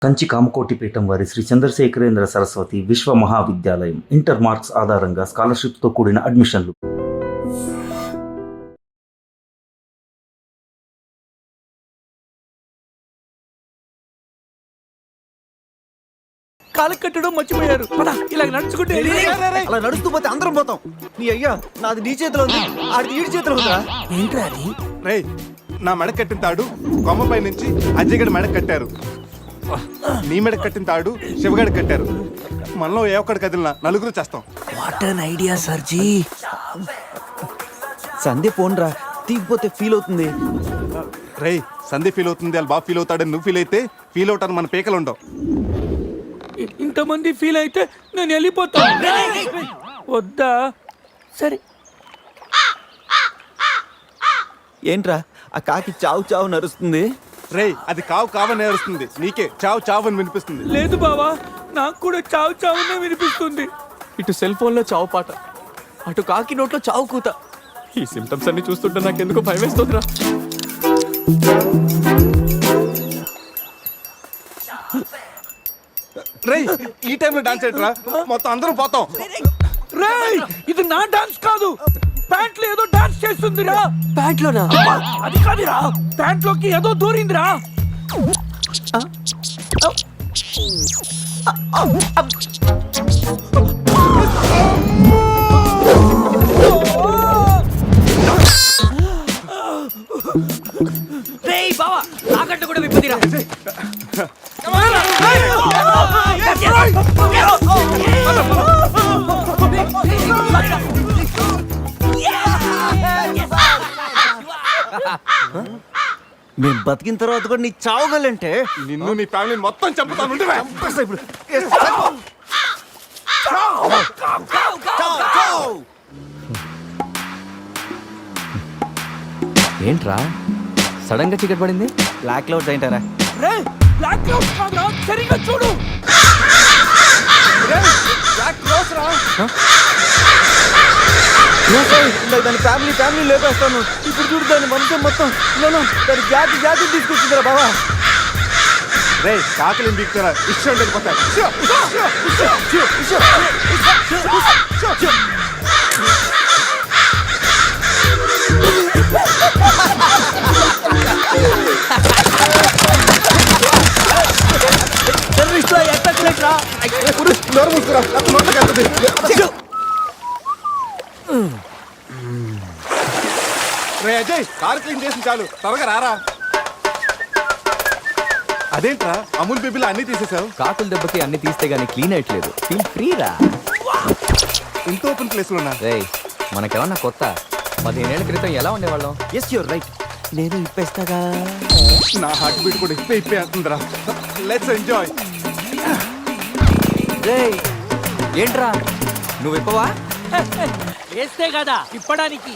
కంచి కామకోటి పీఠం వారి శ్రీ చంద్రశేఖరేంద్ర సరస్వతి విశ్వ మహావిద్యాలయం ఇంటర్ మార్క్స్ ఆధారంగా స్కాలర్షిప్తో కూడిన అడ్మిషన్లు. కాలు కట్టడం మర్చిపోయారు. ఇలా నడుచుకుంటే అలా నడుస్తూ పోతే అందరం పోతాం. నీ అయ్యా నాది నీ చేతిలో ఉంది, ఆడి ఈడి చేతిలో ఉందా? ఏంట్రా అది? రేయ్, నా మెడ కట్టిన తాడు కొమ్మపై నుంచి అజయగడ మెడ కట్టారు. నీ మెడ కట్టిన తాడు శివగడ కట్టారు. మనలో ఏ ఒక్కడి కదిలినా నలుగురు చేస్తాం. వాట్ అన్ ఐడియా సర్జీ. సందే ఫోన్ రా, తీగిపోతే ఫీల్ అవుతుంది. రేయ్, సందీప్ ఫీల్ అవుతుంది, వాళ్ళు బాగా ఫీల్ అవుతాడని నువ్వు ఫీల్ అయితే ఫీల్ అవుతాను మన పేకలు ఉండవు. ఇంతమంది ఫీల్ అయితే నేను వెళ్ళిపోతా. వద్దా? సరే. ఏంట్రా ఆ కాకి చావు చావు నరుస్తుంది? రేయ్, అది కావు కావని నేరుస్తుంది, నీకే చావు చావు అని వినిపిస్తుంది. లేదు బావా, నాకు కూడా చావు చావునే వినిపిస్తుంది. ఇటు సెల్ ఫోన్ లో చావు పాట, అటు కాకి నోట్లో చావు కూత. ఈ సిమ్టమ్స్ అన్ని చూస్తుంటే నాకు ఎందుకో భయం వేస్తుందిరా. రేయ్, ఈ టైంలో డాన్స్ ఏంట్రా? మొత్తం అందరం పోతాం. రేయ్, ఇది నా డాన్స్ కాదు. ప్యాంట్లో ఏదో డాన్స్ చేస్తుందిరా. ప్యాంట్లోనా? అది కాదురా, ప్యాంట్లోకి ఏదో దూరిందిరా. రేయ్ బావా, తాకట్టు కూడా విప్పదిరా. మేము బతికిన తర్వాత కూడా నీ చావుగలంటే నిన్ను నీ ఫ్యామిలీ మొత్తం చంపుతాను. ఉండవే. ఇప్పుడు ఏంట్రా సడన్ గా చీకటి పడింది? బ్లాక్ క్లౌడ్స్ ఏంటారా? రేయ్, బ్లాక్ క్లౌడ్స్ కాదురా, సరిగ్గా చూడు. దాని ఫ్యామిలీ ఫ్యామిలీ లేపేస్తాను. ఇప్పుడు చూడు దాని వంశం మొత్తం దాని జాతి జాతి తీసుకొచ్చిందిరా బాబా. రేయ్, కాకలిని బీక్తారా, ఇష్టం వెళ్ళిపోతారు. రే అజయ్, కారు క్లీన్ చేసి చాలు, త్వరగా రారా. అదేంట్రా అమూల్ బేబీలో అన్ని తీసేసావు? కాకుల దెబ్బకి అన్ని తీస్తే గానీ క్లీన్ అయ్యట్లేదు. ఫీల్ ఫ్రీ రా. ఇంత ఓపెన్ ప్లేస్ లో ఉన్నా. రేయ్, మనకేమన్నా కొత్త? 15 ఏళ్ల క్రితం ఎలా ఉండేవాళ్ళం? Yes you're right. నేను ఇప్పేస్తాగా. నా హార్ట్ బీట్ కూడా ఇప్పే అంటుందిరా. Let's enjoy. రేయ్, ఏంట్రా నువ్వు ఇప్పవా? వేస్తే కదా ఇప్పడానికి.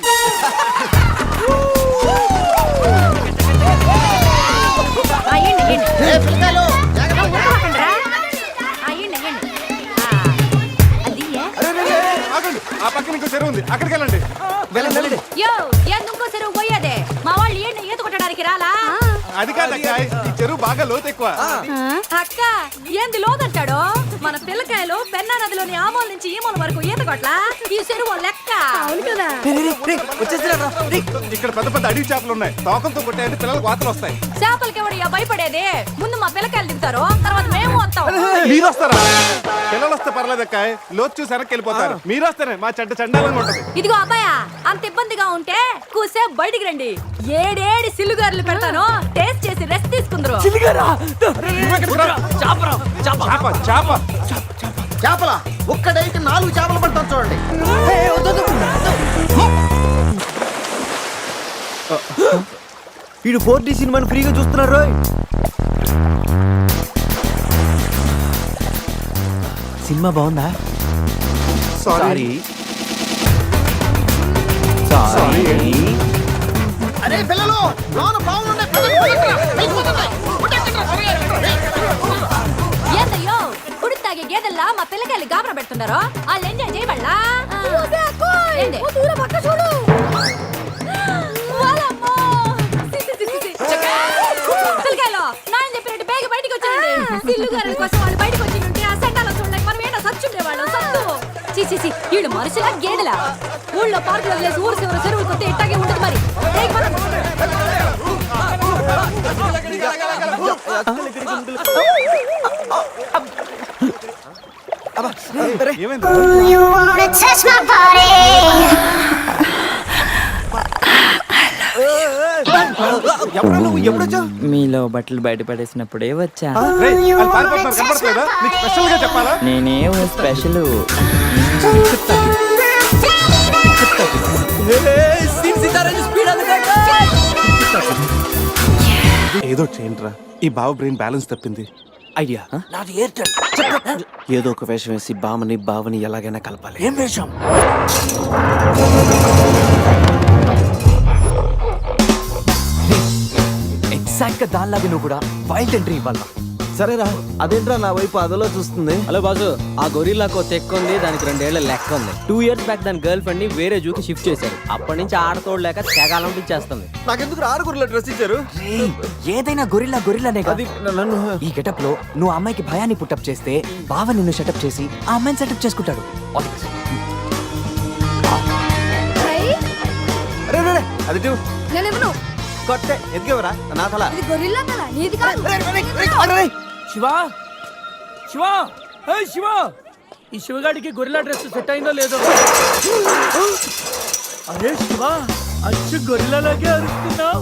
ఆగండి, ఆ పక్కన ఇంకో చెరువు ఉంది, అక్కడికి వెళ్ళండి. వెళ్ళండి. ఇంకో చెరువు పోయేదే. మా వాళ్ళు ఈత కొట్టడానికి రాలా? అది కాదక్క, ఈ చెరువు బాగా లోతు ఎక్కువ. అక్క ఏంది లోదంటాడు? మన పిల్లకాయలు పెన్నా నదిలోని ఆ మూల నుంచి ఈ మూల వరకు ఈత కొట్లా. ఈ చెరువు లెక్క. అవును కదా. ఇక్కడ పెద్ద పెద్ద అడవి చేపలు ఉన్నాయి, తోకంతో కొట్టాయంటే పిల్లలకు వాతలు వస్తాయి. చేపలకి ఎవడయ్యా భయపడేది? ముందు మా పిల్లకాయలు దిగుతారు, తర్వాత మేము వస్తాం. మీరు వస్తారా? పిల్లలు వస్తే పర్లేదక్క, లోతు చూసి వెనక్కి వెళ్ళిపోతారు. మీరు వస్తేనే మా చెడ్డ చండాలంగా ఉంటది. ఇదిగో అబ్బాయా, అంత ఇబ్బందిగా ఉంటే కూసే బయటికి రండి. ఏడేడి సిల్లుగారులు పెడతాను, టేస్ట్ చేసి రెస్ట్ తీసుకుందరు. చేపల ఒక్కడైతే 4 చేపలు పడతాను చూడండి. వీడు 4D సినిమాని ఫ్రీగా చూస్తున్నారు. సినిమా బాగుందా? సారీ. అరే పిల్లలు, లోన బాగుండే ఏందయ్యో కుడి తాగే గేదెల్లా మా పిల్లకాయలు గాబరా పెడుతున్నారు. వాళ్ళు ఎంజాయ్ చేయబడలా. పిల్లకాయలు నాయన చెప్పినట్టు బేగ బయటికి వచ్చేయండి. సిల్లు గారి కోసం వాళ్ళు బయటకు వచ్చి ఉంటే ఆ సెంటాల చూడలేక మనం ఏంటో సచ్చుండేవాళ్ళం సత్తు చీచి వీళ్ళు మనుషులా గేదెలా ఊళ్ళో పార్కులు వదిలేసి ఊరు చివరి చెరువులు కొత్త ఇట్టాగే ఉంటుంది మరి ఏమైంది? You wanna touch my body? ఎవరు నువ్వు ఎప్పుడొచ్చావు? మీలో బట్టలు బయట పడేసినప్పుడే వచ్చా. రేయ్, వాళ్ళు పారిపోతున్నారు, కనపడట్లేదా? నీకు స్పెషల్గా చెప్పాలా? నేనే స్పెషల్. ఏదో చేయండిరా, ఈ బావ బ్రెయిన్ బ్యాలెన్స్ తప్పింది. ఐడియా నాది ఎయిర్టెల్. ఏదో ఒక వేషం వేసి బావని ఎలాగైనా కలపాలి. ఏం వేషం? ఎగ్జాక్ట్ గా దానిలాగా నువ్వు కూడా వైల్డ్ ఎంట్రీ ఇవ్వాలా. సరేరా, అదేంట్రా నా వైపు అదలో చూస్తుంది. హలో బాసు, ఆ గొరిల్లాకు తెక్క ఉంది, దానికి 2 ఏళ్ల లెక్క ఉంది. 2 years బ్యాక్ దాని గర్ల్ ఫ్రెండ్ ని వేరే జూకి షిఫ్ట్ చేశారు. అప్పటి నుంచి ఆడతోడలేక తెగాలంటించేస్తుంది. నాకెందుకు ఆరుగురులో డ్రెస్ ఇచ్చారు? ఏదైనా గొరిల్లానే అది నన్ను ఈ గెటప్ లో నువ్వు ఆ అమ్మాయికి భయాన్ని పుట్టప్ చేస్తే బావ నిన్ను సెటప్ చేసి ఆ అమ్మాయిని సెటప్ చేసుకుంటాడు. All the best. రే రే రే, అది ఇటు. నేనేమను కొట్టే ఎదిగేవరా నా తల. ఇది గొరిల్లా తల నీది కాదు శివా శివా శివా, ఈ శివగాడికి గొరిల్లా డ్రెస్ సెట్ అయిందో లేదో. అరే శివా, అచ్చు గొరిల్లాలాగే అరుస్తున్నావు.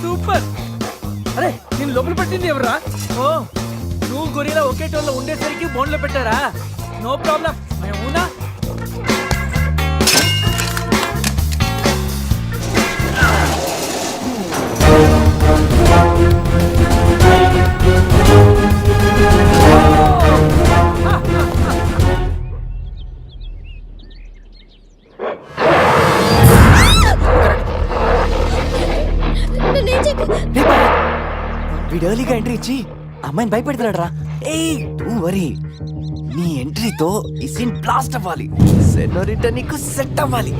సూపర్. అరే నేను లోపల పెట్టింది ఎవరా? ఓ, నువ్వు గొరిల్లా ఒకే టోల్లో ఉండేసరికి బోన్లో పెట్టారా? నో ప్రాబ్లం, మేమునా. వీడు ఎర్లీగా ఎంట్రీ ఇచ్చి అమ్మాయిని భయపెడుతున్నాడు రా. ఏయ్ డోంట్ వరీ, నీ ఎంట్రీతో ఈ సీన్ బ్లాస్ట్ అవ్వాలి. సెనోరిటా నీకు సెట్ అవ్వాలి.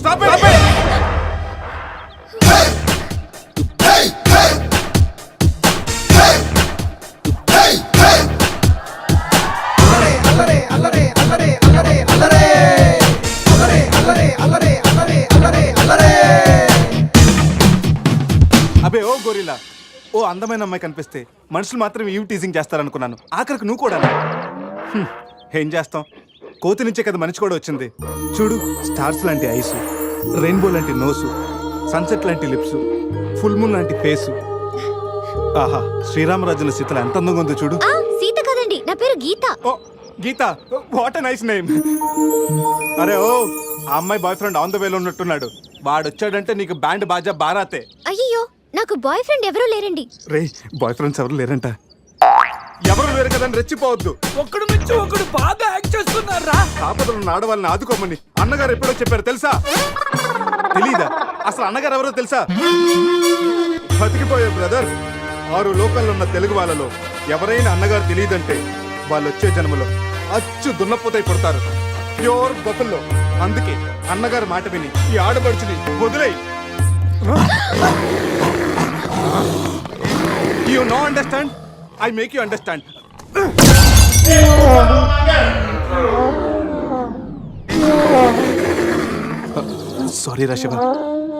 Stop it! అబే ఓ గొరిల్లా, ఓ అందమైన అమ్మాయి కనిపిస్తే మనుషులు మాత్రం ఈవ్ టీజింగ్ చేస్తారనుకున్నాను. ఆఖరికి నువ్వు కూడా. ఏం చేస్తాం, కోతి నుంచే కదా మనిషి కూడా వచ్చింది. చూడు, స్టార్స్ లాంటి ఐసు, రెయిన్బో లాంటి నోసు, సన్సెట్ లాంటి లిప్స్, ఫుల్ మూన్ లాంటి ఫేసు. ఆహా, శ్రీరామరాజుల సీతలు ఎంత అందంగా ఉందో చూడు. సీత కదండి, నా పేరు గీత. ఓ గీత, వాట్ ఎ నైస్ నేమ్. అరే ఓ, ఆ అమ్మాయి బాయ్ ఫ్రెండ్ ఆన్ ద వేలో ఉన్నట్టున్నాడు. వాడు వచ్చాడంటే నీకు బ్యాండ్ బాజా బారాతే. అయ్యో, నాకు బాయ్ ఫ్రెండ్ ఎవరూ లేరండి. రే, బాయ్ ఫ్రెండ్స్ ఎవరు లేరంట. ఎవరు లేరు కదా రెచ్చిపోవద్దు. ఒకడు మించి ఒకడు బాగా యాక్ట్ చేస్తున్నారా? ఆపదలు ఉన్న ఆడవాళ్ళని ఆదుకోమని అన్నగారు ఎప్పుడో చెప్పారు తెలుసా? తెలీదా? అసలు అన్నగారు ఎవరో తెలుసా? బతికిపోయే బ్రదర్. 6 లోకల్లో ఉన్న తెలుగు వాళ్ళలో ఎవరైనా అన్నగారు తెలియదంటే వాళ్ళు వచ్చే జన్మలో అచ్చు దున్నపోతై పుడతారు. ప్యూర్ బొఫల్లో. అందుకే అన్నగారు మాట విని ఈ ఆడపడుచుని వదిలేయి. You know understand? I make you understand. Sorry రా శివ,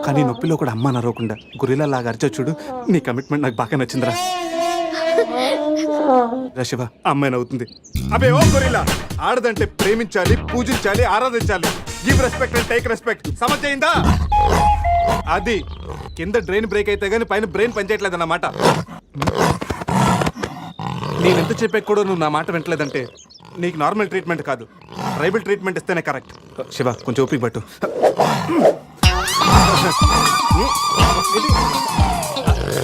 కానీ నొప్పిలో కూడా అమ్మ నరవకుండా గురిలా లాగా అరిచా చూడు. నీ కమిట్మెంట్ నాకు బాగా నచ్చిందిరా. రా శివ, అమ్మాయి నవ్వుతుంది. అబే ఓ గొరిల్లా, ఆడదంటే ప్రేమించాలి, పూజించాలి, ఆరాధించాలి. Give respect and take respect. సమర్థయిందా? అది కింద డ్రైన్ బ్రేక్ అయితే గానీ పైన బ్రెయిన్ పనిచేయట్లేదు అన్నమాట. నేనెంత చెప్పాక కూడా నువ్వు నా మాట వింటలేదంటే నీకు నార్మల్ ట్రీట్మెంట్ కాదు, ట్రైబల్ ట్రీట్మెంట్ ఇస్తేనే కరెక్ట్. శివ, కొంచెం ఓపిక పట్టు.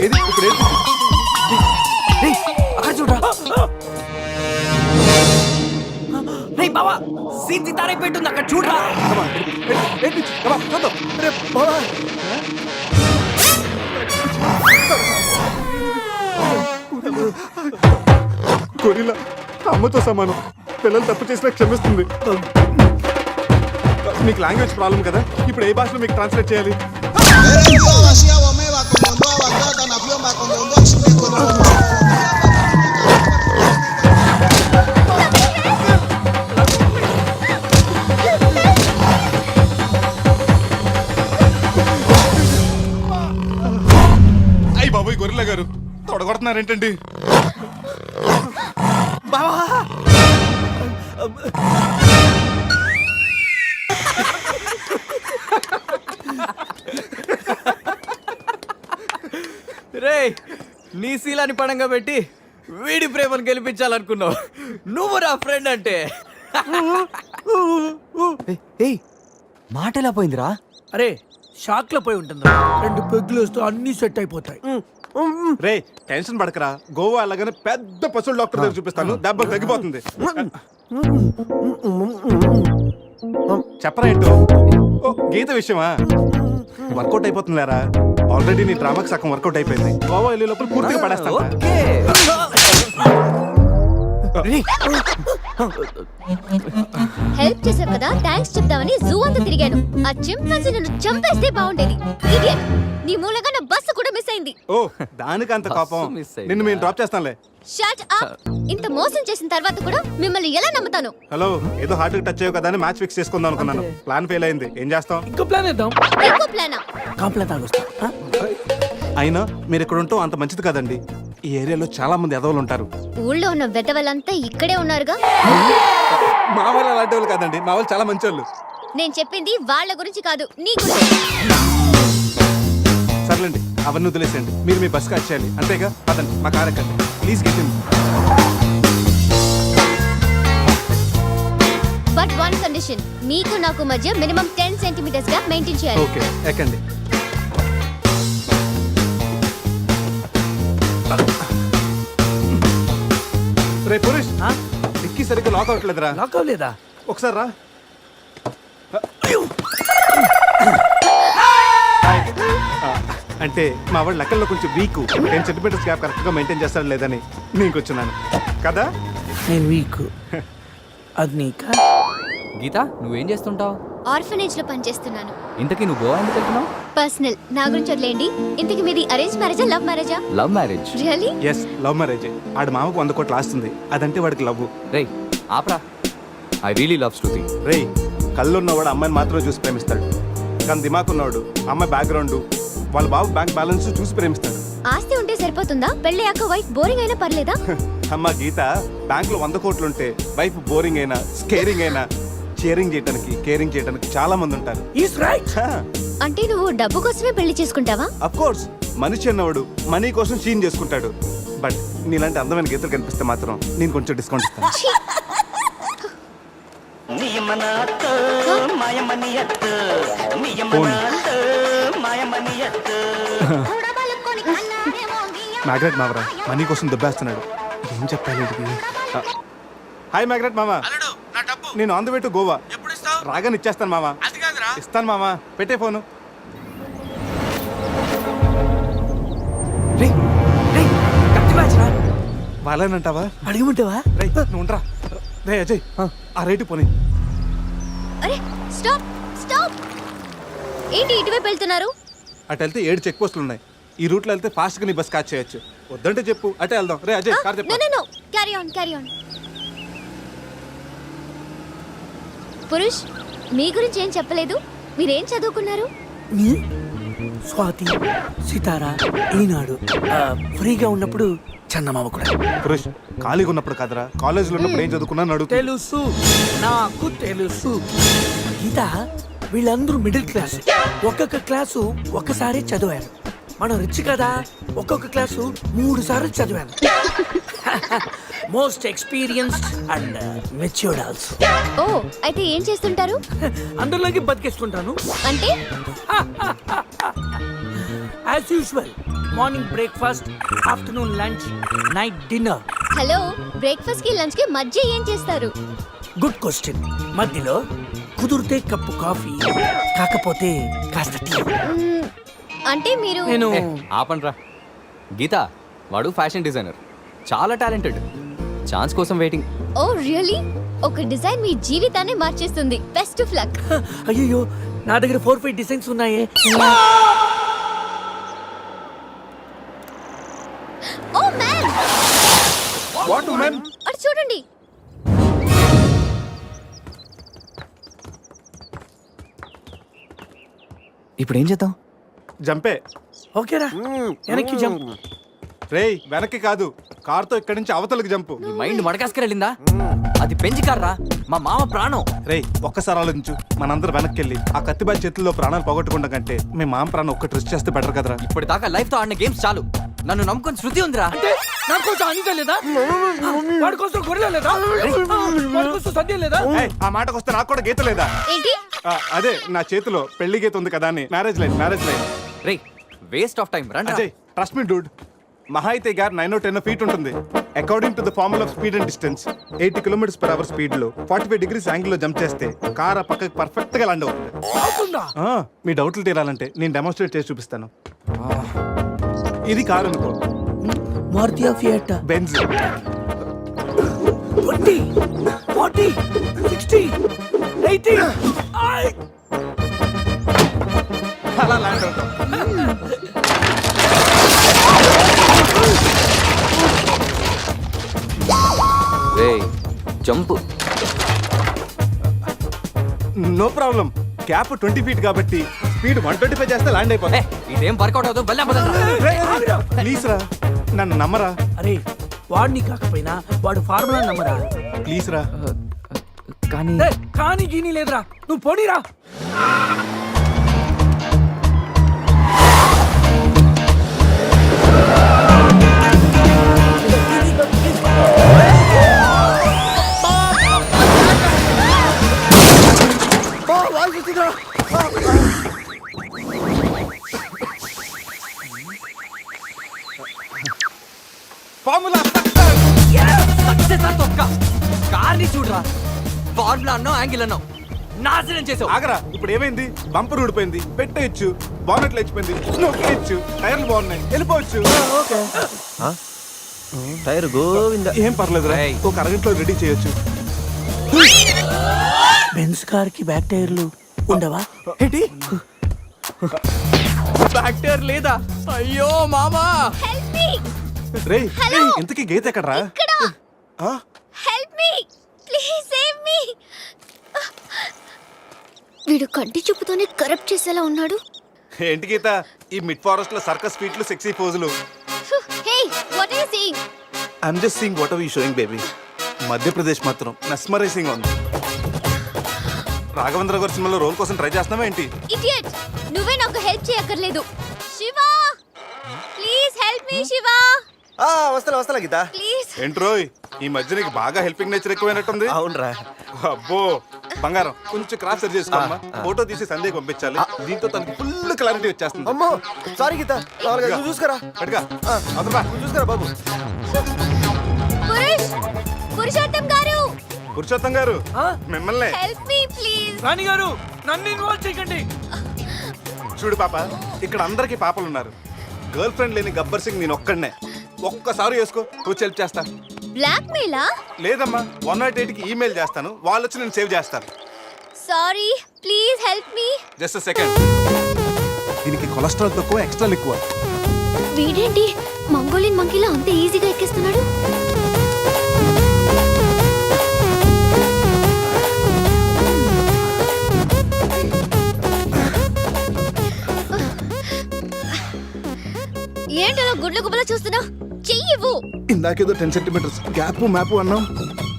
ఇది ఇప్పుడు అక్కడ చూడరా. రేయ్ బావా, సీన్ సితారే పెట్టుంది అక్కడ చూడరా. గొరిల్లా అమ్మతో సమానం. పిల్లలు తప్పు చేసినా క్షమిస్తుంది. మీకు లాంగ్వేజ్ ప్రాబ్లం కదా, ఇప్పుడు ఏ భాషలో మీకు ట్రాన్స్లేట్ చేయాలి? కొడుతున్నారేంటండి బావా రే నీ శీలాన్ని పడంగా పెట్టి వీడి ప్రేమను గెలిపించాలనుకున్నావు. నువ్వు నా ఫ్రెండ్ అంటే. ఏయ్ మాట ఎలా పోయిందిరా? అరే షాక్ లో పోయి ఉంటుంది. 2 పెగ్గులు వస్తూ అన్ని సెట్ అయిపోతాయి. రే టెన్షన్ పడకరా, గోవా అలాగనే పెద్ద పశువుల డాక్టర్ దగ్గర చూపిస్తాను, దెబ్బ తగ్గిపోతుంది. చెప్పరా ఏంటో? ఓ, గీత విషయమా? వర్కౌట్ అయిపోతుంది లేరా, ఆల్రెడీ నీ డ్రామాకి సగం వర్కౌట్ అయిపోయింది. గోవా వెళ్ళే లోపల పూర్తిగా పడేస్తాను. ఓకే. హెల్ప్ చేసావు కదా, థ్యాంక్స్ చెప్తామని జూ అంతా తిరిగాను. ఆ చింపాంజీ నన్ను చంపేస్తే బాగుండేది. ఇడియట్, నీ మూలంగా నా బస్సు కూడా మిస్ అయింది. ఓ దానికి అంత కోపం? బస్సు మిస్ అయింది. నిన్ను మేము డ్రాప్ చేస్తాంలే. Shut up. ఇంత మోసం చేసిన తర్వాత కూడా మిమ్మల్ని ఎలా నమ్ముతాను? హలో, ఏదో హార్ట్ టచ్ అయ్యో కదా అని మ్యాచ్ ఫిక్స్ చేసుకుందాం అనుకున్నాను. ప్లాన్ ఫెయిల్ అయింది, ఏం చేస్తాం? ఇంకో ప్లాన్ వేద్దాం. ఇంకో ప్లానా? కాంప్లైంట్ తాగొస్తా. అయినా మీరు ఇక్కడ ఉంటాం అంత మంచిది కదండి. ఈ ఏరియాలో చాలా మంది ఎదవలు ఉంటారు. ఊళ్ళో ఉన్న వెధవలంతా ఇక్కడే ఉన్నారుగా. మా వాళ్ళు అలాంటి వాళ్ళు కాదండి, మా వాళ్ళు చాలా మంచి వాళ్ళు. నేను చెప్పింది వాళ్ళ గురించి కాదు, నీ గురించి. సర్లేండి, అవన్నీ వదిలేసేయండి. మీరు మీ బస్కి వచ్చేయాలి అంతేగా. పదండి, మా కార్ ఎక్కండి please. Get but one condition, మీకు నాకు మధ్య మినిమం 10 సెంటీమీటర్స్ గా మెయింటైన్ చేయాలి. ఓకే ఎక్కండి. రే పురుష్, డిక్కీ సరిగ్గా లాక్ అవ్వట్లేదురా. లాక్ అవ్వలేదా? ఒకసారి రా. అంటే మా వాడు లెక్కల్లో కొంచెం వీక్, 10 సెంటీమీటర్స్ గ్యాప్ కరెక్ట్గా మెయింటైన్ చేస్తాడు లేదని నేను వచ్చున్నాను కదా. నేను వీక్. అది నీకా? గీత నువ్వేం చేస్తుంటావు? ఆర్ఫనేజ్ లో పనిచేస్తున్నాను. ఇంతకీ నువ్వు గోవా ఎందుకు వెళ్తున్నావు? పర్సనల్, నా గురించి వదిలేండి. ఇంతకి మీది అరేంజ్ మ్యారేజా, లవ్ మ్యారేజా? Love marriage. Really? Yes, love marriage. ఆడు మామకు 100 కోట్లు ఆస్తుంది, అదంటే వాడికి లవ్. రేయ్ ఆప్రా, ఐ రియలీ లవ్ శృతి. రే కళ్ళు ఉన్నవాడు అమ్మాయిని మాత్రమే చూసి ప్రేమిస్తాడు, కానీ దిమాక్ ఉన్నవాడు అమ్మాయి బ్యాక్గ్రౌండ్, వాళ్ళ బాబు బ్యాంక్ బ్యాలెన్స్ చూసి ప్రేమిస్తాడు. ఆస్తి ఉంటే సరిపోతుందా? పెళ్ళయ్యాక వైఫ్ బోరింగ్ అయినా పర్లేదా? అమ్మ గీత, బ్యాంక్ లో 100 కోట్లు ఉంటే వైఫ్ బోరింగ్ అయినా స్కేరింగ్ అయినా షేరింగ్ చేయడానికి కేరింగ్ చేయడానికి చాలా మంది ఉంటారు. Is right. అంటే నువ్వు డబ్బు కోసమే పెళ్లి చేసుకుంటావా? అఫ్ కోర్స్, మనిషి అన్నవాడు మనీ కోసం షీన్ చేసుకుంటాడు. బట్ నీలాంటి అందమైన గీతలు కనిపిస్తే మాత్రం నేను కొంచెం డిస్కౌంట్ ఇస్తాను. ఛీ! మ్యాగ్రెట్ మావరా మనీ కోసం దుబ్బేస్తున్నాడు, ఏం చెప్పాలి వీడికి? హాయ్ మ్యాగ్రెట్ మామ, నేను on the way to Goa. రాగానే ఇచ్చేస్తాను మామ. ఇస్తాను మామ, పెట్టే ఫోను. రేయ్, రేయ్, కత్తి మ్యాచ్ రా. వాళ్ళేనంటావా? అడిగమంటావా? రే నువ్వు ఉండరా. రే అజయ్, ఆ రేటు పోనీ. అరే స్టాప్ స్టాప్. ఏంటి ఇటువైపు వెళ్తున్నారు? అటు వెళ్తే 7 చెక్ పోస్టులు ఉన్నాయి. ఈ రూట్లో వెళ్తే ఫాస్ట్ గా నీ బస్ క్యాచ్ చేయొచ్చు. వద్దంటే చెప్పు, అటే వెళ్దాం. రే అజయ్, కార్ చెప్పు. No carry on carry on. Purush, మీ గురించి ఏం చెప్పలేదు. మీరేం చదువుకున్నారు? స్వాతి, సితారా, ఈనాడు. ఫ్రీగా ఉన్నప్పుడు చందమామ కూడా. పురుష్, ఖాళీగా ఉన్నప్పుడు కాదురా, కాలేజీలో ఉన్నప్పుడు ఏం చదువుకున్నా అడుగుతా. తెలుసు, నాకు తెలుసు. గీత, వీళ్ళందరూ మిడిల్ క్లాస్. ఒక్కొక్క క్లాసు ఒక్కసారి చదివారు. మనం రిచ్ కదా, ఒక్కొక్క క్లాసు 3 సార్లు చదివాను. Most experienced and matured also. ఓ, అయితే ఏం చేస్తుంటారు? అందరిలోకి బతికేస్తుంటాను. అంటే as usual, morning breakfast, afternoon lunch, night dinner. Hello, breakfast కి లంచ్ కి మధ్య ఏం చేస్తారు? Good question. మధ్యలో కుదిరితే కప్పు కాఫీ, కాకపోతే కాస్త టీ. అంటే మీరు నేను ఆపండ్రా. గీత, వాడు ఫ్యాషన్ డిజైనర్, చాలా టాలెంటెడ్. ఛాన్స్ కోసం వెయిటింగ్. ఓ రియల్లీ? ఒక డిజైన్ మీ జీవితాన్ని మార్చేస్తుంది. Best of luck. అయ్యో, నా దగ్గర 4-5 డిజైన్స్ ఉన్నాయే. Oh man, what man? అటు చూడండి. ఇప్పుడు ఏం చేద్దాం? జంపే. ఓకేరా, వెనక్కి జంప్. రేయ్ వెనక్కి కాదు, కార్తో ఇక్కడి నుంచి అవతలకి జంపు. నీ మైండ్ మడకాసుకెళ్ళిందా? అది పెంచి కార్రా, మా మామ ప్రాణం. రేయ్ ఒక్కసారి ఆలోచించు, మనందరం వెనక్కి వెళ్ళి ఆ కత్తిబాయి చేతుల్లో ప్రాణాలు పోగొట్టుకుంటాం కంటే మీ మామ ప్రాణం ఒక్కటి రిస్క్ చేస్తే బెటర్ కదరా. ఇప్పటిదాకా లైఫ్ తో ఆడిన గేమ్స్ చాలు. నన్ను నమ్ముకొని శృతి ఉందిరా. అంటే నా కోసం అనిత లేదా? వాడి కోసం గొర్రెల లేదా? వాడి కోసం సద్య లేదా? ఏయ్, ఆ మాటకు వస్తే నాకు కూడా గీత లేదా? ఏంటి? అదే నా చేతిలో పెళ్లి గీత ఉంది కదా అని. మ్యారేజ్ లైన్ రేయ్ వేస్ట్ ఆఫ్ టైం రండి. అజయ్ ట్రస్ట్ మీ డూడ్, మహా అయితే గారు 9 or 10 feet ఉంటుంది. According to the formula of speed and distance 80 km/h speed లో 45 degrees యాంగిల్ లో జంప్ చేస్తే కార్ ఆ పక్కకి పర్ఫెక్ట్ గా ల్యాండ్ అవుతుంది. అవుతుందా? మీ డౌట్లు తీరాలంటే నేను డెమోన్స్ట్రేట్ చేసి చూపిస్తాను. ఇది కారు అనుకో, మారుతియా ఫియట్ బెంజ్. 20 40 60 80 అలా ల్యాండ్ అవుతాం. రేయ్ jump. No problem, gap 20 feet కాబట్టి స్పీడ్ 125 చేస్తే ల్యాండ్ అయిపోతా. ఇదేం వర్కౌట్ అవుతుంది. ప్లీజ్ రా, నన్ను నమ్మరా అరే వాడిని కాకపోయినా వాడు ఫార్ములా నమ్మరా? ప్లీజ్ రా. కానీ కానీ గీని లేదురా, నువ్వు పొడిరా. ఫార్ములా కార్ని చూడరా, ఫార్ములా అన్నావు, యాంగిల్ అన్నావు, నాశనం చేసావు. ఆగరా, ఇప్పుడు ఏమైంది? బంపర్ ఊడిపోయింది, పెట్టేయచ్చు, బానెట్లు లేచిపోయింది, నొక్కేయచ్చు, టైర్లు బాగున్నాయి, వెళ్ళిపోవచ్చు. టైర్ గోవింద. ఏం పర్లేదు రా, రేయ్. ఒక అరగంటలో రెడీ చేయొచ్చు. బెంజ్ కార్ కి బ్యాక్ టైర్లు ఉండవా? ఏంటి? బ్యాక్ టైర్ లేదా? అయ్యో మామా. Help me. రేయ్ ఇంతకీ గీత ఎక్కడరా? ఇక్కడ. ఆ? Help me please save me. వీడు కంటి చూపుతోనే కరప్ట్ చేసేలా ఉన్నాడు. ఏంటి గీత ఈ మిడ్ ఫారెస్ట్ లో సర్కస్ ఫీట్లు, sexy పోజులు? Hey what are you seeing? I'm just seeing what are you sowing baby. Madhya Pradesh మాత్రం మెస్మరైజింగ్ ఉంది. రాఘవేంద్ర గారి సినిమాలో రోల్ కోసం ట్రై చేస్తున్నావా ఏంటి? ఇడియట్, నువ్వే నాకు హెల్ప్ చేయక్కర్లేదు. Shiva please help me. Shiva వస్తా గీత. ప్లీజ్. ఏంట్రోయ్ ఈ మధ్య నీకు బాగా హెల్పింగ్ నేచర్ ఎక్కువైనట్టుంది. అవునరా. అబ్బో బంగారం, కొంచెం క్రాస్ సెట్ చేసుకోమ్మా. ఫోటో తీసి సందేహం పంపించాలి, దీంతో తనకి ఫుల్ క్లారిటీ వచ్చేస్తుంది. అమ్మో సారీ గీత, చూసుకురా. పట్టుగా అదరా, చూసుకురా బాబు. పురుషోత్తం గారు. పురుషోత్తం గారు మిమ్మల్ని. Help me please. రాణి గారు నన్ను ఇన్వాల్వ్ చేయకండి. చూడు పాప, ఇక్కడ అందరికి పాపలు ఉన్నారు. గర్ల్ ఫ్రెండ్ లేని గబ్బర్ సింగ్ నేను ఒక్కడనే. ఒక్కసారి వేసుకో, వచ్చి హెల్ప్ చేస్తా. బ్లాక్ మెయిలా? లేదమ్మా, 108కి ఈమెయిల్ చేస్తాను, వాళ్ళు వచ్చి నేను సేవ్ చేస్తాను. Sorry please help me. Just second. దీనికి కొలెస్ట్రాల్ తక్కువ, ఎక్స్ట్రా ఎక్కువ. వీడేంటి మంగోలియన్ మంకీలా అంత ఈజీగా ఎక్కిస్తున్నాడు? ఏంటలా గుడ్ల గుబల చూస్తున్నా? చెయ్యివ్వు. ఇందాకేదో 10 centimeters గ్యాప్ మ్యాప్ అన్నాం.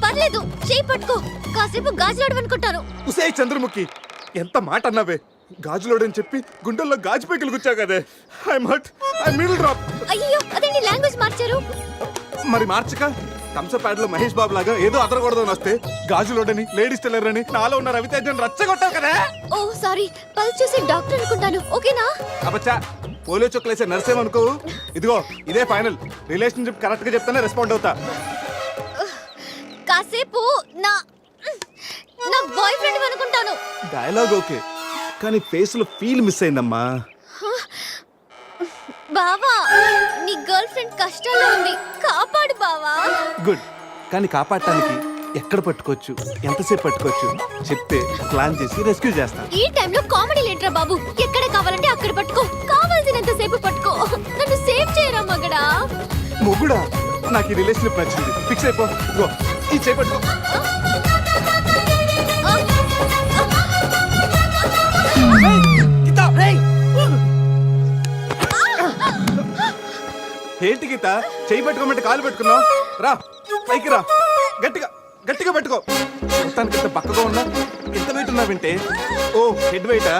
పర్లేదు, చెయ్యి పట్టుకో. కాసేపు గాజులాడు అనుకుంటాను. ఉసే చంద్రముఖి, ఎంత మాట అన్నావే. గాజులోడని చెప్పి గుండెల్లో గాజు పైకలు గుచ్చా కదే. I'm hurt, I middle drop. అయ్యో అదేంటి లాంగ్వేజ్ మార్చారు? మరి మార్చక కంస ప్యాడ్ లో మహేష్ బాబు లాగా ఏదో అదరకూడదని వస్తే గాజులోడని, లేడీస్ టైలర్ అని, నాలో ఉన్న రవితేజని రచ్చగొట్టావు కదా. ఓ సారీ, పల్స్ చూసి డాక్టర్ అనుకుంటాను. ఓకేనా? అబ్బచ్చా, పోలియో చుక్కలేసే నర్సేమనుకోవు. ఇదిగో ఇదే ఫైనల్. రిలేషన్షిప్ కరెక్ట్ గా చెప్తానే రెస్పాండ్ అవుతా. కాసేపు నా బాయ్ ఫ్రెండ్ అనుకుంటాను. డైలాగ్ ఓకే, కానీ ఫేస్ లో ఫీల్ మిస్ అయిందమ్మా. బావా, నీ గర్ల్ ఫ్రెండ్ కష్టాల్లో ఉంది, కాపాడు బావా. గుడ్, కానీ కాపాడటానికి ఎక్కడ పట్టుకోవచ్చు, ఎంతసేపు పట్టుకోవచ్చు చెప్తే ప్లాన్ చేసి రెస్క్యూ చేస్తాను. ఈ టైంలో కామెడీ లేటరా బాబు. ఎక్కడ కావాలంటే అక్కడ పట్టుకో, కావాల్సినంత సేపు పట్టుకో. నన్ను సేవ్ చేయరా మగడా. మొగుడా, నాకు ఈ రిలేషన్షిప్ నచ్చింది, ఫిక్స్ అయిపో. ఇదిగో ఈ చేయి పట్టుకో. ఏంటి గీత చేయి పెట్టుకోమంటే కాలు పెట్టుకున్నావు రా పైకి రా గట్టిగా గట్టిగా పెట్టుకో మొత్తానికి ఇంత పక్కగా ఉన్నా ఎంత వెయిట్ ఉన్నా వింటే ఓ హెడ్ వెయిటా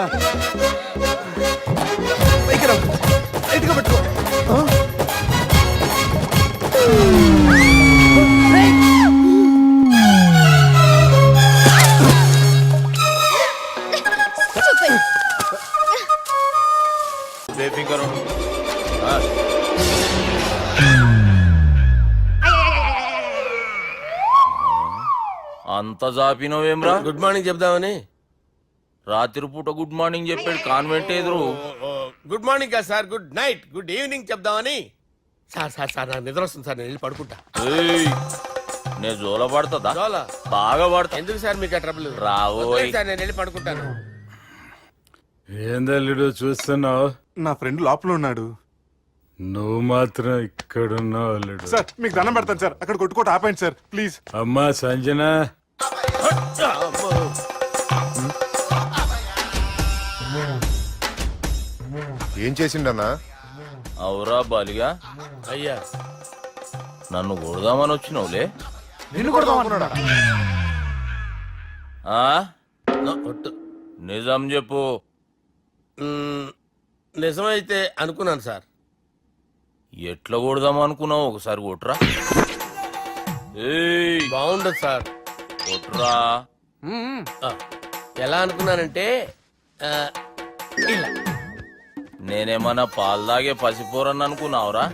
పైకి రా గట్టిగా పెట్టుకో ఆ? అంత జాపినవేమ్రా? గుడ్ మార్నింగ్ చెప్దామని. రాత్రి పూట గుడ్ మార్నింగ్ చెప్పాడు కాన్వెంట్ ఎదురు. గుడ్ మార్నింగ్ కదా sir, good night, good evening చెప్దామని. సార్ సార్ సార్ నాకు నిద్ర వస్తుంది సార్, నేను వెళ్ళి పడుకుంటా. ఏయ్, నే జోల పడుతుందా? చాలా బాగా పడతా. ఎందుకు సార్ మీకు ఆ ట్రబుల్? రావోయ్. సార్ నేను వెళ్ళి పడుకుంటాను. ఏందల్లుడు చూస్తున్నావు? నా ఫ్రెండ్ లోపల ఉన్నాడు. నువ్వు మాత్రం ఇక్కడున్నావు అల్లుడు. సార్ మీకు దండం పెడతాను సార్, అక్కడ కొట్టుకోట ఆపండి సార్ ప్లీజ్. అమ్మా సంజన, ఏం చేసిండన్నా? అవురా బాలిగా, అయ్యా నన్ను కొడదామని వచ్చినావులే. నిన్ను కొడదామన్నాడా? ఆ? నిజం చెప్పు. నిజమైతే అనుకున్నాను సార్. ఎట్లా కొడదాం అనుకున్నావు? ఒకసారి కొట్రా. ఏయ్, బాగుండదు సార్. కొట్రా. ఆ, ఎలా అనుకున్నానంటే ఆ, ఇలా. నేనేమన్నా పాలు తాగే పసిపోరని అనుకున్నావురా?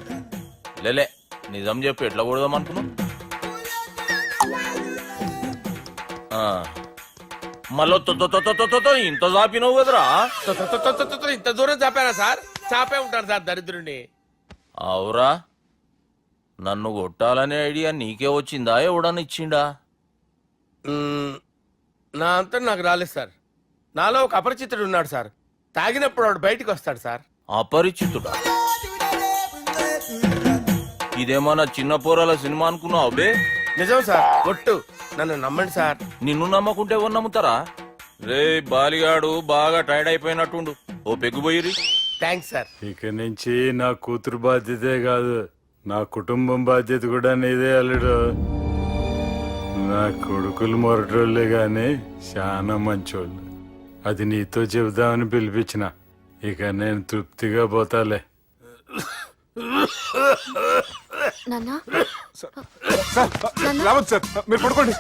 లేలే, నిజం చెప్పు, ఎట్లా కొడదాం అనుకున్నావు? మళ్ళీ ఇంత చాపినావు కదరా? ఇంత దూరం చాపానా సార్? చాపే ఉంటాను సార్ దరిద్రుడిని. అవురా, నన్ను కొట్టాలనే ఐడియా నీకే వచ్చిందా? ఎవడన్నా ఇచ్చిండా? నా అంతా నాకు రాలేదు సార్. నాలో ఒక అపరిచితుడు ఉన్నాడు సార్. తాగినప్పుడు వాడు బయటికి వస్తాడు సార్. అపరిచితుడా? ఇదేమన్నా చిన్న పోరాల సినిమా అనుకున్నావు బే? నిజం సార్, ఒట్టు, నన్ను నమ్మండి సార్. నిన్ను నమ్మకుంటే ఎవరు నమ్ముతారా? రే బాలిగాడు బాగా టైర్డ్ అయిపోయినట్టుండు, ఓ పెగ్గుపోయిరి. Thanks sir. ఇక నుంచి నా కూతురు బాధ్యతే కాదు, నా కుటుంబం బాధ్యత కూడా నీదే అల్లుడు. నా కొడుకులు మొరటోళ్ళే గాని చాలా మంచోళ్ళు. అది నీతో చెబుదామని పిలిపించిన. ఇక నేను తృప్తిగా పోతాలే. నాన్నా సార్ రావద్దు సార్, మీరు పడుకోండి.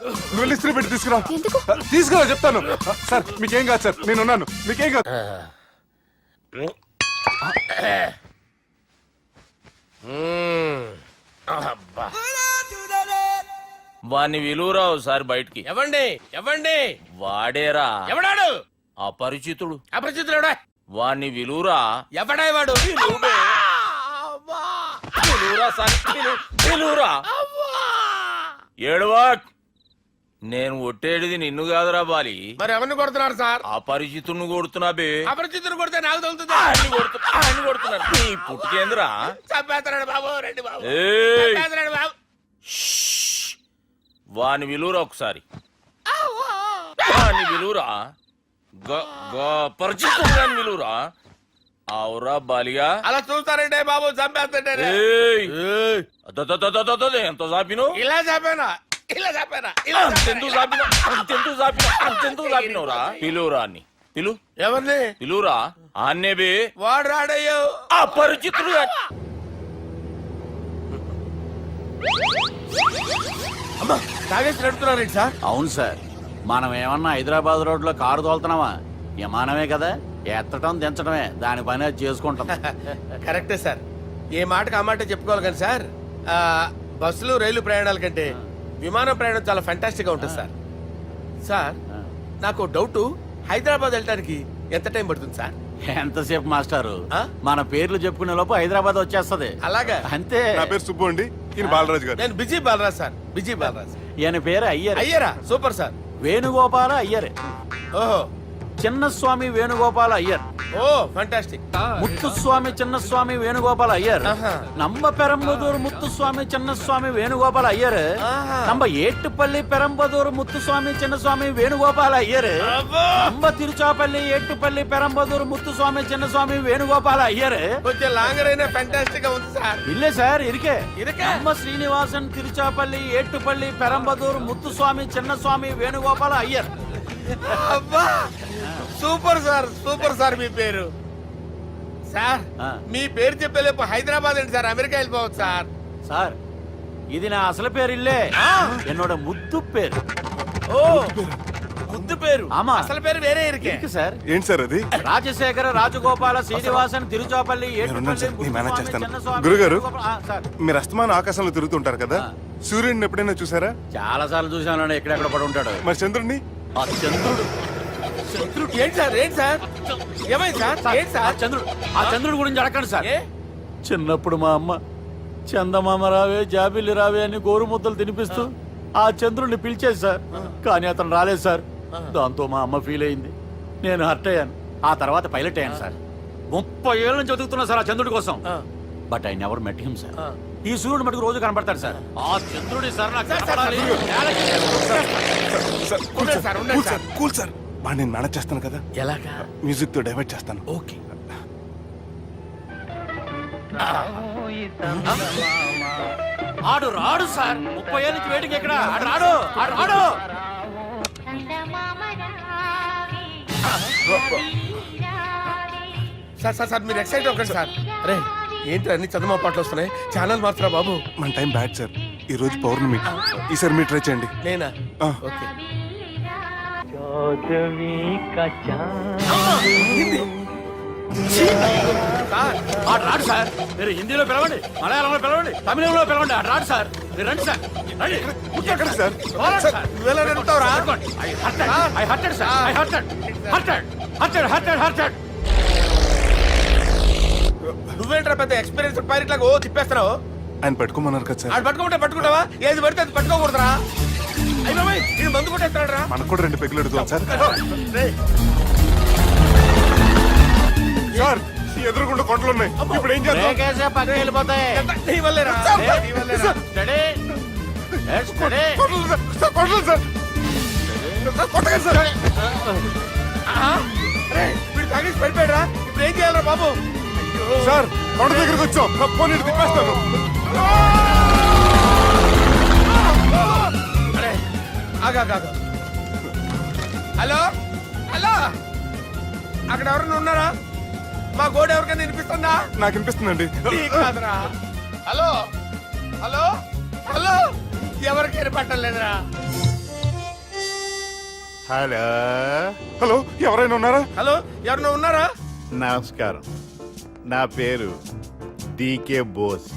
నువ్వు వెళ్ళి ఇస్త్రీ పెట్టి తీసుకురా. ఎందుకు? తీసుకురా చెప్తాను. సార్ మీకేం కాదు సార్, నేను ఉన్నాను, మీకేం కాదు. అబ్బా. వాణ్ణి విలువరా ఒకసారి బయటికి. ఎవండి ఎవండి? వాడేరా ఎవడాడు? అపరిచితుడు. అపరిచితుడా? వాణ్ణి విలువరా. ఎవడా వాడు? విలువరా సార్, విలువరా. ఏడవా, నేను ఒట్టేడిది నిన్ను కాదురా బాలి. మరి ఎవరిని కొడుతున్నారు సార్? అపరిచితుడిని కొడుతున్నా బే. అపరిచితుడు కొడితే నాకు తగులుతుంది. ఆయన కొడుతున్నారు. నీ పుట్టుకేంద్రా? చంపేస్తున్నాడు బాబు, రండి బాబు. ఏయ్, చంపేస్తున్నాడు బాబు. వాని విలువరా ఒకసారి. వాని విలువరా. పరిచితుడు అని విలువరా. అవురా బాలిగా. అలా చూస్తారంటే బాబు, చంపేస్తాడే. ఎంత చాపిను? ఇలా చంపానా? ఇలా చంపానా? అంతెందుకు చాపిన? అంతెందుకు చాపిన? అంతెందుకు చాపినవురా? పిలువురా అని. పిలు. ఎవరిని? పిలువురా. ఆన్నే బే. వాడు రాడయ్యో. అపరిచితుడు. అమ్మా, తాగేసి నడుపుతున్నారండి సార్? అవును సార్, మనం ఏమన్నా హైదరాబాద్ రోడ్లో కారు తోలుతున్నామా? విమానమే కదా, ఎత్తటం దించడమే దాని పని అది చేసుకుంటాం. కరెక్టే సార్. ఏ మాటకు ఆ మాట చెప్పుకోవాలి కానీ సార్, బస్సులు రైలు ప్రయాణాల కంటే విమానం ప్రయాణం చాలా ఫెంటాస్టిక్ గా ఉంటుంది సార్. సార్ నాకు డౌట్, హైదరాబాద్ వెళ్ళడానికి ఎంత టైం పడుతుంది సార్? ఎంతసేపు మాస్టారు, ఆ? మన పేర్లు చెప్పుకునే లోపు హైదరాబాద్ వచ్చేస్తది. అలాగా? అంతే. నా పేరు సుబ్బు అండి, ఈయన బాలరాజు గారు. నేను busy Balaraj sir, busy Balaraj. ఈయన పేరు అయ్యర్. అయ్యరా? Super sir. వేణుగోపాల అయ్యర్. ఓహో. చిన్నస్వామి వేణుగోపాల అయ్యర్. ఓ ఫంటాస్టిక్. ముత్తుస్వామి చిన్నస్వామి వేణుగోపాల అయ్యర్ ఆహా. நம்ம பெரம்பதூர் முத்துசுவாமி சின்னசுவாமி வேணுகோபால ஐயர் ఆహా. நம்ம ஏட்டுப்பள்ளி பெரம்பதூர் முத்துசுவாమి చిన్నస్వామి వేణుగోపాల అయ్యర్ అబ్బో! நம்ம తిరుచాపల్లి ఏట్టుపల్లి పెరంబదూర్ ముత్తుస్వామి చిన్నస్వామి వేణుగోపాల అయ్యర్ కొంచెం లాంగర్ అయినా ఫంటాస్టిక్ గా ఉంది సార్. இல்ல சார் இருக்கே இருக்கே? நம்ம ஸ்ரீனிவாசன் తిరుచాపల్లి ఏట్టుపల్లి పెరంబదూర్ ముత్తుస్వామి చిన్నస్వామి వేణుగోపాల అయ్యర్ అబ్బా సూపర్ సార్, సూపర్ సార్. మీ పేరు సార్, ఆ. మీ పేరు చెప్పేలేపు హైదరాబాద్ ఏంటి సార్, అమెరికా వెళ్ళిపోవచ్చు సార్. சார் இது நான் అసలు పేరు இல்லే என்னோட ముద్దు పేరు ఓ ముద్దు పేరు. ఆమా. అసలు పేరు వేరే ఇరికే. இருக்கு సార్ ఏంటి సార్ అది? రాజశేఖర రాజగోపాల శ్రీనివాసన్ తిరుచాపల్లి నేనున్నాను సార్, నేను మేనేజ్ చేస్తాను. చిన్నస్వామి గురుగారు? వేణుగోపాల- ఆ, సార్ మీరు అస్తమానం ఆకాశంలో తిరుగుతుంటారు కదా, సూర్యుడిని ఎప్పుడైనా చూసారా? చాలా సార్లు చూసాను ఎక్కడెక్కడ పడి ఉంటాడు మరి చంద్రుడిని? ఆ చంద్రుడు ఏంటి సార్, ఏంటి సార్, ఏమైంది సార్, ఏంటి ఆ సార్? చంద్రుడు గురించి అడగండి సార్ ఏ? చిన్నప్పుడు మా అమ్మ చందమామ రావే జాబిల్లి రావే అని గోరు ముద్దలు తినిపిస్తూ ఆ చంద్రుడిని పిలిచేది సార్, కానీ అతను రాలేదు సార్. దాంతో మా అమ్మ ఫీల్ అయింది, నేను హర్ట్ అయ్యాను. ఆ తర్వాత పైలట్ అయ్యాను సార్. 30 ఏళ్ళ నుంచి చదువుతున్నా సార్ ఆ చంద్రుడి కోసం. But I never met him sir. ఈ సూర్యుడు మటుకు రోజు కనబడతాడు సార్. ఆ చంద్రుడి సార్ నాకు కనపడాలి. సార్, కూల్ ఉండండి సార్, సార్, ఉండండి కూల్ సార్, కూల్ సార్. వాడిని నేను మేనేజ్ చేస్తాను కదా, ఎలాగా? మ్యూజిక్ తో డైవర్ట్ చేస్తాను. ఓకే. ఆడు రాడు సార్. 30 ఏళ్ళ నుంచి వెయిటింగ్ ఎక్కడ? ఆడు రాడు, ఆడు రాడు. సార్ సార్ సార్, మీరు ఎక్సైట్ అవ్వకండి సార్. అరే ఏంటి అన్ని చదువు పాటలు వస్తున్నాయి, ఛానల్ మాత్రం బాబు. మన టైం బ్యాడ్ సార్, ఈ రోజు పౌర్ణమి. ఈసారి మీరు ట్రై చేయండి. నేనా? ఆ. ఓకే. సార్, ఆడు రాడు సార్. మీరు హిందీలో పిలవండి, మలయాళంలో పిలవండి, తమిళంలో పిలవండి. ఆడు రాడు సార్. మీరు రండి సార్, రండి. ఎక్కడ సార్? పోరాడు సార్. నువ్వెలా నడుపుతావురా? I hurted, sir. I hurted. నువ్వేంట్రా పెద్ద ఎక్స్పీరియన్స్ పైరెట్ లాగా ఓ తిప్పేస్తున్నావు? ఆయన పట్టుకోమన్నారు కదా సార్. ఆడు పట్టుకుంటే పట్టుకుంటావా? ఏది పడితే అది పట్టుకోకూడదురా? అయ్యి బాబాయ్, ఇది మందు కొట్టేస్తాడు రా. మనకు కూడా 2 పెగ్గులు అడుగుతాం సార్. సార్, ఈ ఎదురుగుండా కొండలు ఉన్నాయి, ఇప్పుడు ఏం చేద్దాం? బ్రేకేసే పక్కకి వెళ్ళిపోతాయి. నీ వల్లేరా? నీ వల్లేరా? Steady. Yes, steady. Kondalu sir, sir, Kondalu sir. Sir, కొట్టకండి సార్. ఆహా. అరే, వీడు తాగేసి పడిపోయాడురా. ఇప్పుడు ఏం చేయాలరా బాబు? అయ్యో. సార్, కొండ దగ్గరికి వచ్చాం, పోనీ ఇటు తిప్పేస్తాను. అరే, ఆగా. హలో హలో, అక్కడ ఎవరైనా ఉన్నారా? మా గోడ ఎవరికైనా వినిపిస్తుందా? నాకు అనిపిస్తుందండి. నీకు కాదురా. హలో హలో హలో, ఎవరికి వినపట్టలేదురా? హలో, హలో, ఎవరైనా ఉన్నారా? హలో, ఎవరైనా ఉన్నారా? నమస్కారం. నా పేరు డీకే బోస్.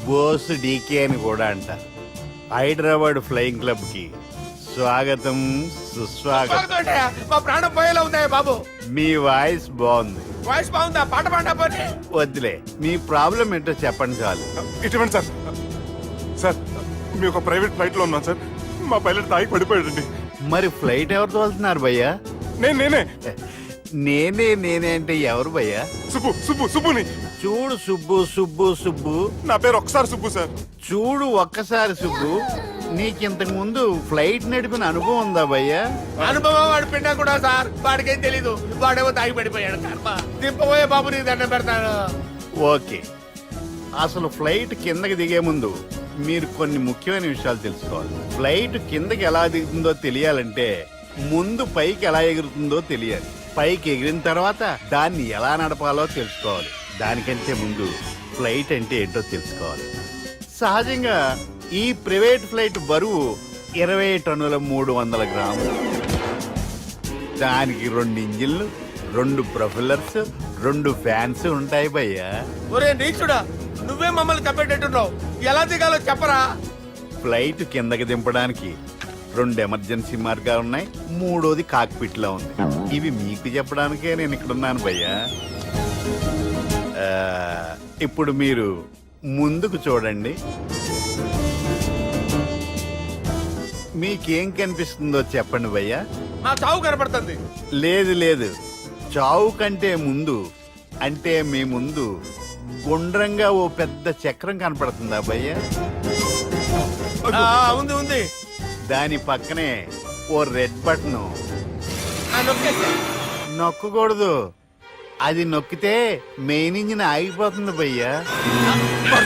బోస్ డీకే అని కూడా అంటారు. హైదరాబాద్ ఫ్లయింగ్ క్లబ్ కి స్వాగతం, సుస్వాగతం. బాగుందంటే మా ప్రాణం పోయేలా ఉందా బాబు? మీ వాయిస్ బాగుంది. వాయిస్ బాగుందా? పాట పాడా పోనీ. వద్దులే, మీ ప్రాబ్లం ఏంటో చెప్పండి చాలు. ఇటువంటి సార్, సార్, మీ ఒక ప్రైవేట్ ఫ్లైట్ లో ఉన్నాం సార్. మా పైలట్ తాగి పడిపోయాడండి. మరి ఫ్లైట్ ఎవరు తోలుతున్నారు భయ్యా? నేనే నేనే అంటే ఎవరు భయ్యా? సుబ్బుని. చూడు సుబ్బు, నా పేరు ఒకసారి సుబ్బు సార్. చూడు ఒక్కసారి సుబ్బు, నీకింతకు ముందు ఫ్లైట్ నడిపిన అనుభవం ఉందా భయ్యా? అనుభవం వాడు పిండా కూడా సార్, వాడికేం తెలీదు. వాడేమో తాగి పడిపోయాడు. కర్మ. దింపబోయే బాబు నీకు దండం పెడతాను. ఓకే, అసలు ఫ్లైట్ కిందకి దిగే ముందు మీరు కొన్ని ముఖ్యమైన విషయాలు తెలుసుకోవాలి. ఫ్లైట్ కిందకి ఎలా దిగుతుందో తెలియాలంటే ముందు పైకి ఎలా ఎగురుతుందో తెలియాలి. పైకి ఎగిరిన తర్వాత దాన్ని ఎలా నడపాలో తెలుసుకోవాలి. దానికంటే ముందు ఫ్లైట్ అంటే ఏంటో తెలుసుకోవాలి. సహజంగా ఈ ప్రైవేట్ ఫ్లైట్ బరువు 20 టన్నుల 300 గ్రాములు. దానికి 2 ఇంజిన్లు, 2 ప్రొఫెల్లర్స్, 2 ఫ్యాన్స్ ఉంటాయి భయ్యా. ఒరే నీచుడా, నువ్వే మమ్మల్ని తప్పేటట్టున్నావు. ఎలా దిగాలో చెప్పరా? ఫ్లైట్ కిందకి దింపడానికి 2 ఎమర్జెన్సీ మార్గాలు ఉన్నాయి, 3వది కాక్పిట్ లో ఉంది. ఇవి మీకు చెప్పడానికే నేను ఇక్కడున్నాను భయ్యా. ఇప్పుడు మీరు ముందుకు చూడండి. మీకేం కనిపిస్తుందో చెప్పండి భయ్యా. మా చావు కనపడుతుంది. లేదు చావు కంటే ముందు అంటే మీ ముందు గుండ్రంగా ఓ పెద్ద చక్రం కనపడుతుందా భయ్య? ఉంది ఉంది. దాని పక్కనే ఓ రెడ్ బటన్. నొక్కేసా. నొక్కకూడదు, అది నొక్కితే మెయిన్ ఇంజిన్ ఆగిపోతుంది భయ్యా.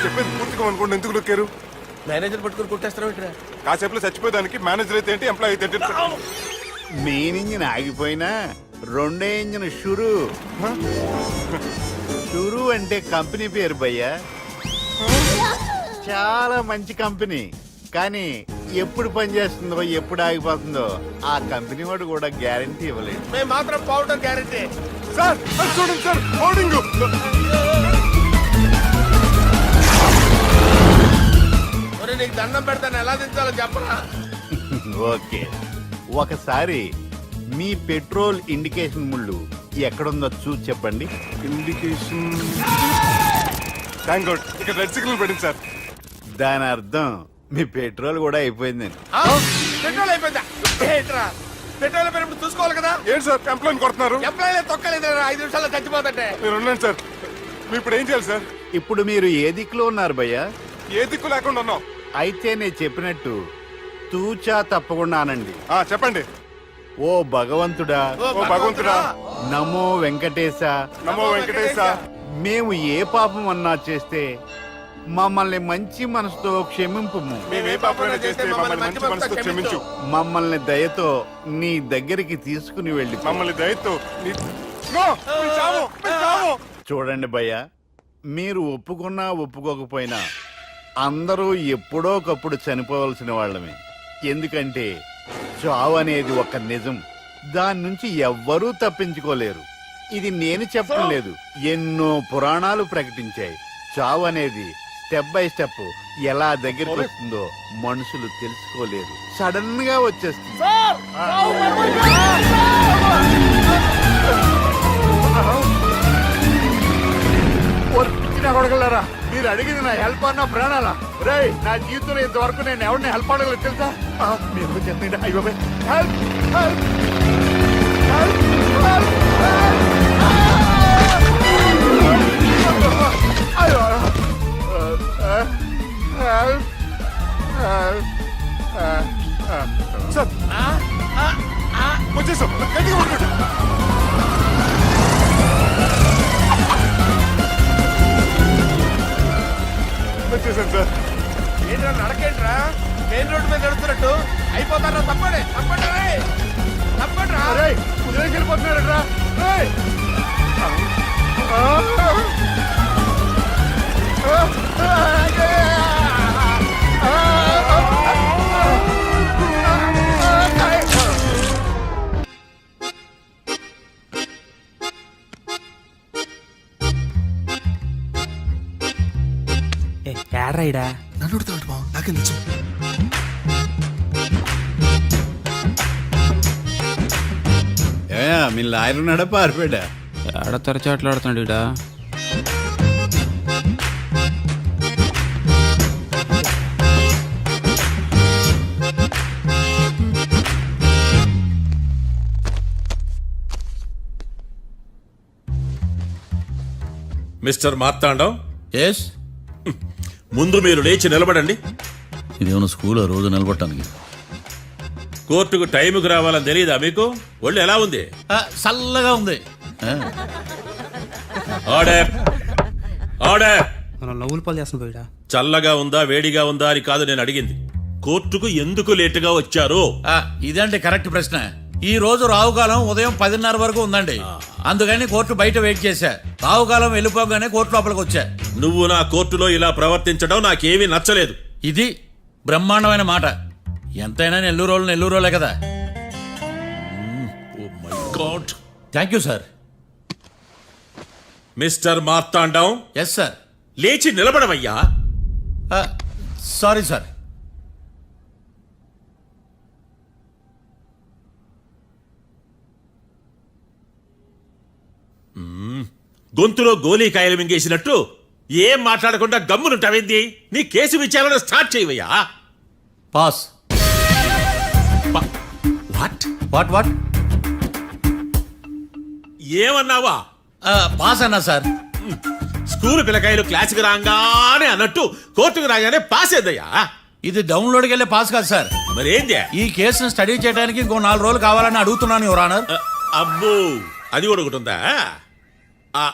చెప్పేది పూర్తిగా అనుకోండి, ఎందుకు నొక్కారు? మేనేజర్ పట్టుకుని కుట్టేస్తారా? కాసేపులో చచ్చిపోయేదానికి మేనేజర్ అయితే ఏంటి, ఎంప్లాయ్ అయితే ఏంటి? మెయిన్ ఇంజిన్ ఆగిపోయినా రెండో ఇంజిన్ షురు. షురు అంటే కంపెనీ పేరు భయ్యా. చాలా మంచి కంపెనీ, కానీ ఎప్పుడు పనిచేస్తుందో ఎప్పుడు ఆగిపోతుందో ఆ కంపెనీ వాడు కూడా గ్యారంటీ ఇవ్వలేదు. మేము మాత్రం పౌడర్ గ్యారంటీ. సార్ అది చూడండి సార్, హోర్డింగ్. ఒరే నీకు దండం పెడతాను, ఎలా దించాలో చెప్పరా? ఓకే, ఒకసారి మీ పెట్రోల్ ఇండికేషన్ ముళ్ళు ఎక్కడుందో చూసి చెప్పండి. ఇండికేషన్. థ్యాంక్ గాడ్, ఇక్కడ రెడ్ సిగ్నల్ పెట్టింది సార్. దాని అర్థం మీ పెట్రోల్ కూడా అయిపోయిందని. పెట్రోల్ అయిపోయిందా? ఏంట్రా పెట్రోల్ అయిపోయినప్పుడు చూసుకోవాలి కదా. ఏంటి సార్ ఎంప్లాయ్ కొడుతున్నారు? ఎంప్లాయీ తొక్కలేదు, 5 నిమిషాల్లో చచ్చిపోతుంటే. మీరు ఉండండి సార్, మీరు ఇప్పుడు ఏం చేయాలి సార్? ఇప్పుడు మీరు ఏ దిక్కులో ఉన్నారు భయ్యా? ఏ దిక్కు లేకుండా ఉన్నాం. అయితే నేను చెప్పినట్టు తూచా తప్పకుండా అనండి. చెప్పండి. ఓ భగవంతుడా, ఓ భగవంతుడా, నమో వెంకటేశ, నమో వెంకటేశ. మేము ఏ పాపం అన్నా చేస్తే మమ్మల్ని మంచి మనసుతో క్షమింపు. మేమే పాపమైనా చేస్తే మమ్మల్ని మంచి మనసుతో క్షమించు. మమ్మల్ని దయతో నీ దగ్గరికి తీసుకుని వెళ్ళి. మమ్మల్ని దయతో నో, మీ చావు, మీ చావు. చూడండి భయ్య, మీరు ఒప్పుకున్నా ఒప్పుకోకపోయినా అందరూ ఎప్పుడో ఒకప్పుడు చనిపోవలసిన వాళ్ళమే. ఎందుకంటే చావు అనేది ఒక నిజం, దాని నుంచి ఎవ్వరూ తప్పించుకోలేరు. ఇది నేను చెప్పడం లేదు, ఎన్నో పురాణాలు ప్రకటించాయి. చావు అనేది స్టెప్ బై స్టెప్ ఎలా దగ్గరికి వస్తుందో మనుషులు తెలుసుకోలేరు, సడన్ గా వచ్చేస్తుంది. కొడగలరా, మీరు అడిగింది నా హెల్ప్ అన్న ప్రాణాలా? రే, నా జీవితంలో ఇంతవరకు నేను ఎవరిని హెల్ప్ అడగలేదు తెలుసా? మీరు చెప్పండి. అయ్యో హెల్ప్, హెల్ప్, సార్ వచ్చేసాం, గట్టిగా ఉండండి. వచ్చేసాను సార్. ఏంట్రా నడకేంట్రా, మెయిన్ రోడ్డు మీద నడుస్తున్నట్టు అయిపోతారా? తప్పండి తప్పండి తప్పండి రా. వెళ్ళిపోతున్నాడు రా. ఏడ్రైడా నన్ను అడుగుతాడు బావ, నాకేం తెలుసు? మీ లాయర్ ఉన్నాడా పారిపోయాడా? ఆడ తెరచాట్లాడుతున్నాడు ఇడా. మిస్టర్ మార్తాండం. ఎస్. ముందు మీరు లేచి నిలబడండి. ఇదేమన్నా స్కూల్లో రోజు నిలబడటానికి? కోర్టుకు టైంకి రావాలని తెలియదా మీకు? ఒళ్ళు ఎలా ఉంది? చల్లగా ఉంది. Order, order. నవ్వులు పాలు చేస్తుంది పోయిడా. చల్లగా ఉందా వేడిగా ఉందా అని కాదు నేను అడిగింది, కోర్టుకు ఎందుకు లేటుగా వచ్చారు? ఇదండి కరెక్ట్ ప్రశ్న. ఈ రోజు రావుకాలం ఉదయం 10:30 వరకు ఉందండి, అందుకని కోర్టు బయట వెయిట్ చేశా. రావుకాలం వెళ్ళిపోగానే కోర్టు లోపలికి వచ్చా. నువ్వు నా కోర్టులో ఇలా ప్రవర్తించడం నాకేమీ నచ్చలేదు. ఇది బ్రహ్మాండమైన మాట. ఎంతైనా నెల్లూరులే కదా. Oh my god. Thank you sir. Mister Marthandam. Yes sir. లేచి నిలబడవయ్యా. Sorry sir. గొంతులో గోలీకాయలు మింగేసినట్టు ఏం మాట్లాడకుండా గమ్మునుంటావేంది? నీ కేసు విచారణ స్టార్ట్ చేయవయ్యా. పాస్. What what what? ఏమన్నావా? పాస్ అన్నా సార్. స్కూల్ పిల్లకాయలు క్లాసుకి రాగానే అన్నట్టు కోర్టుకు రాగానే పాస్ ఏదయ్యా? ఇది డౌన్లోడ్కి వెళ్ళే పాస్ కాదు సార్. మరేంది? ఈ కేసును స్టడీ చేయడానికి ఇంకో 4 రోజులు కావాలని అడుగుతున్నాను యువర్ ఆనర్. అబ్బో, అది కూడా ఒకటి ఉందా? ఆ,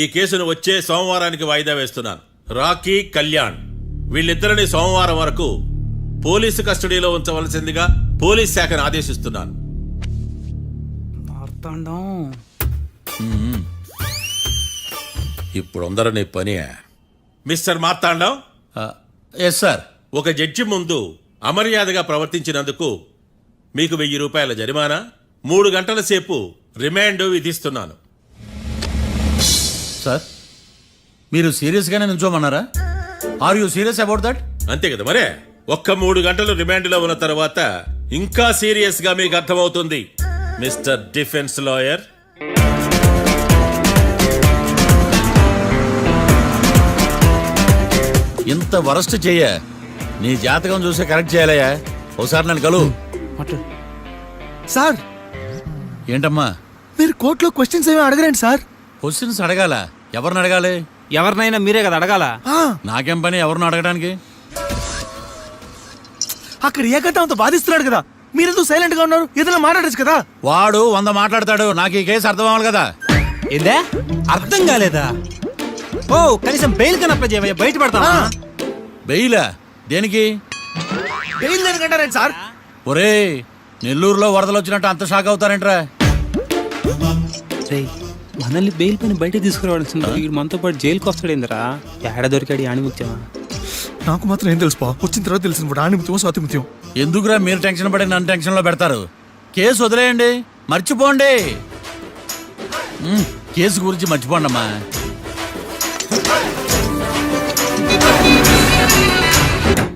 ఈ కేసును వచ్చే సోమవారానికి వాయిదా వేస్తున్నాను. రాకీ, కళ్యాణ్ వీళ్ళిద్దరిని సోమవారం వరకు పోలీసు కస్టడీలో ఉంచవలసిందిగా పోలీస్ శాఖను ఆదేశిస్తున్నాను. ఇప్పుడు అందరూ నీ పని. మిస్టర్ మార్తాండం. Yes sir. ఒక జడ్జి ముందు అమర్యాదగా ప్రవర్తించినందుకు మీకు 1000 రూపాయల జరిమానా, 3 గంటల సేపు రిమాండ్ విధిస్తున్నాను. సార్, మీరు సీరియస్గానే నుంచోమన్నారా? Are you serious about that? అంతే కదా మరే. ఒక్క 3 గంటలు రిమాండ్లో ఉన్న తర్వాత ఇంకా సీరియస్ గా మీకు అర్థమవుతుంది మిస్టర్ డిఫెన్స్ లాయర్. ఇంత వరస్ట్ చెయ్య నీ జాతకం చూసి కరెక్ట్ చేయాలయ్యా. ఒకసారి నన్ను కలువు. సార్, ఏంటమ్మా మీరు కోర్టులో క్వశ్చన్స్ ఏమి అడగరండి సార్. క్వశ్చన్స్ అడగాల? ఎవరిని అడగాలి? ఎవరినైనా మీరే కదా అడగాల. నాకేం పని ఎవరిని అడగడానికి? అక్కడ ఏకతాంతో బాధిస్తున్నాడు కదా, మీరెందుకు సైలెంట్ గా ఉన్నారు? ఏదైనా మాట్లాడచ్చు కదా. వాడు 100 మాట్లాడతాడు. నాకు ఈ కేసు అర్థం అవ్వాలి కదా. ఏందే అర్థం కాలేదా? ఓ, కనీసం బెయిల్ కన్నా అప్లై చేయవయ్యా, బయట పడతా. బెయిలా? దేనికి? బెయిల్ దేనికంటారండి సార్? ఒరే, నెల్లూరులో వరదలు వచ్చినట్టు అంత షాక్ అవుతారేంట్రా? మనల్ని బెయిల్ పైన బయట తీసుకురావాల్సింది వీడు మనతో పాటు జైలుకి వస్తాడేందిరా? ఏడ దొరికాడు ఆణిముత్యమా? నాకు మాత్రం ఏం తెలుసు, వచ్చిన తర్వాత తెలిసింది ఆణిముత్యమో స్వాతిముత్యం. ఎందుకురా మీరు టెన్షన్ పడి నన్ను టెన్షన్ లో పెడతారు? కేసు వదిలేయండి, మర్చిపోండి. కేసు గురించి మర్చిపోండి అమ్మా.